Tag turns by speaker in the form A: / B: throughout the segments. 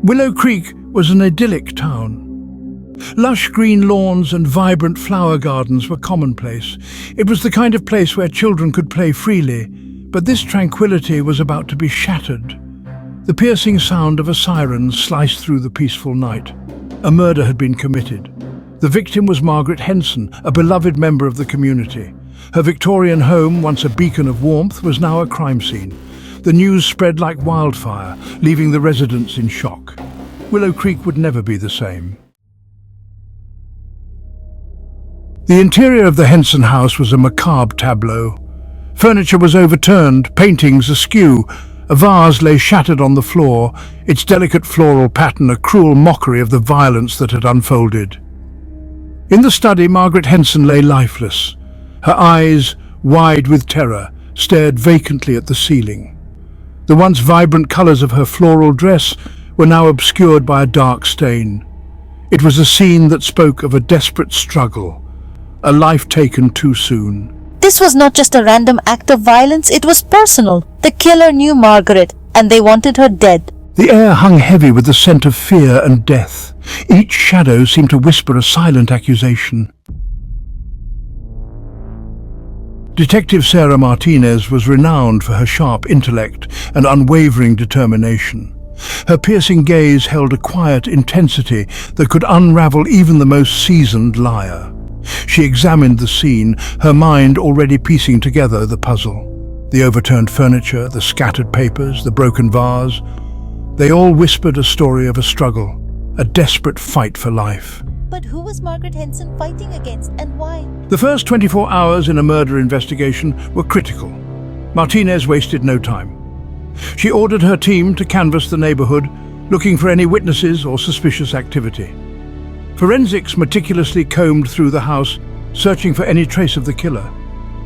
A: Willow Creek was an idyllic town. Lush green lawns and vibrant flower gardens were commonplace. It was the kind of place where children could play freely, but this tranquility was about to be shattered. The piercing sound of a siren sliced through the peaceful night. A murder had been committed. The victim was Margaret Henson, a beloved member of the community. Her Victorian home, once a beacon of warmth, was now a crime scene. The news spread like wildfire, leaving the residents in shock. Willow Creek would never be the same. The interior of the Henson house was a macabre tableau. Furniture was overturned, paintings askew. A vase lay shattered on the floor, its delicate floral pattern a cruel mockery of the violence that had unfolded. In the study, Margaret Henson lay lifeless. Her eyes, wide with terror, stared vacantly at the ceiling. The once vibrant colours of her floral dress were now obscured by a dark stain. It was a scene that spoke of a desperate struggle, a life taken too soon.
B: This was not just a random act of violence, it was personal. The killer knew Margaret, and they wanted her dead.
A: The air hung heavy with the scent of fear and death. Each shadow seemed to whisper a silent accusation. Detective Sarah Martinez was renowned for her sharp intellect and unwavering determination. Her piercing gaze held a quiet intensity that could unravel even the most seasoned liar. She examined the scene, her mind already piecing together the puzzle. The overturned furniture, the scattered papers, the broken vase, they all whispered a story of a struggle, a desperate fight for life.
B: But who was Margaret Henson fighting against, and why?
A: The first 24 hours in a murder investigation were critical. Martinez wasted no time. She ordered her team to canvass the neighborhood, looking for any witnesses or suspicious activity. Forensics meticulously combed through the house, searching for any trace of the killer.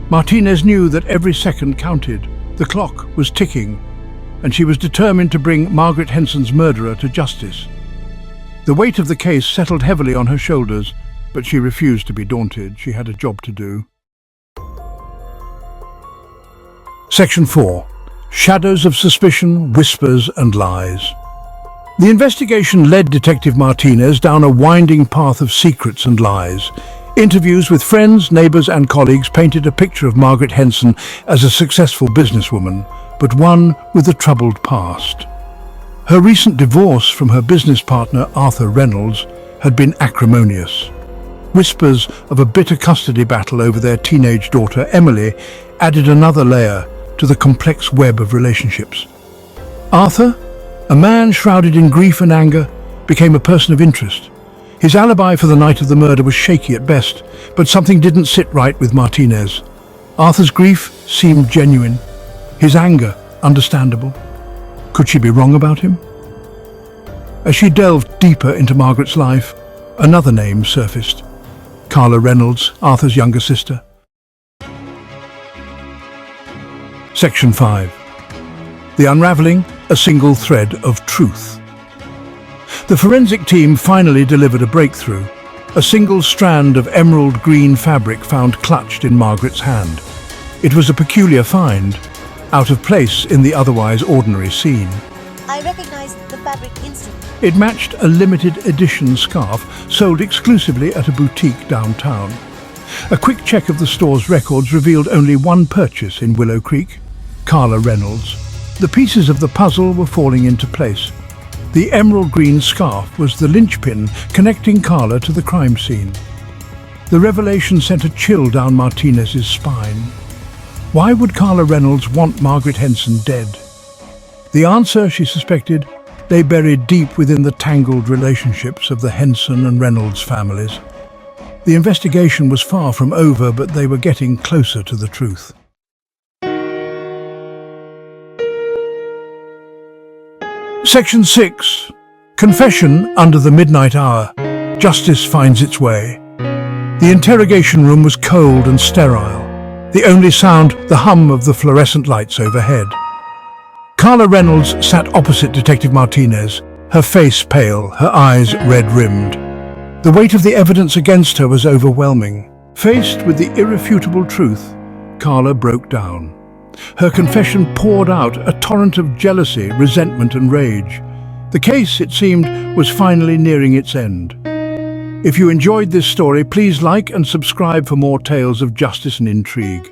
A: Martinez knew that every second counted. The clock was ticking, and she was determined to bring Margaret Henson's murderer to justice. The weight of the case settled heavily on her shoulders, but she refused to be daunted. She had a job to do. Section 4. Shadows of Suspicion, Whispers and Lies. The investigation led Detective Martinez down a winding path of secrets and lies. Interviews with friends, neighbors and colleagues painted a picture of Margaret Henson as a successful businesswoman, but one with a troubled past. Her recent divorce from her business partner Arthur Reynolds had been acrimonious. Whispers of a bitter custody battle over their teenage daughter Emily added another layer to the complex web of relationships. Arthur, a man shrouded in grief and anger, became a person of interest. His alibi for the night of the murder was shaky at best, but something didn't sit right with Martinez. Arthur's grief seemed genuine, his anger understandable. Could she be wrong about him? As she delved deeper into Margaret's life, another name surfaced. Carla Reynolds, Arthur's younger sister. Section 5. The Unraveling, a Single Thread of Truth. The forensic team finally delivered a breakthrough. A single strand of emerald green fabric found clutched in Margaret's hand. It was a peculiar find, out of place in the otherwise ordinary scene.
B: I recognized the fabric instantly.
A: It matched a limited edition scarf sold exclusively at a boutique downtown. A quick check of the store's records revealed only one purchase in Willow Creek, Carla Reynolds. The pieces of the puzzle were falling into place. The emerald green scarf was the linchpin connecting Carla to the crime scene. The revelation sent a chill down Martinez's spine. Why would Carla Reynolds want Margaret Henson dead? The answer, she suspected, lay buried deep within the tangled relationships of the Henson and Reynolds families. The investigation was far from over, but they were getting closer to the truth. Section 6. Confession under the midnight hour. Justice finds its way. The interrogation room was cold and sterile. The only sound, the hum of the fluorescent lights overhead. Carla Reynolds sat opposite Detective Martinez, her face pale, her eyes red-rimmed. The weight of the evidence against her was overwhelming. Faced with the irrefutable truth, Carla broke down. Her confession poured out a torrent of jealousy, resentment and rage. The case, it seemed, was finally nearing its end. If you enjoyed this story, please like and subscribe for more tales of justice and intrigue.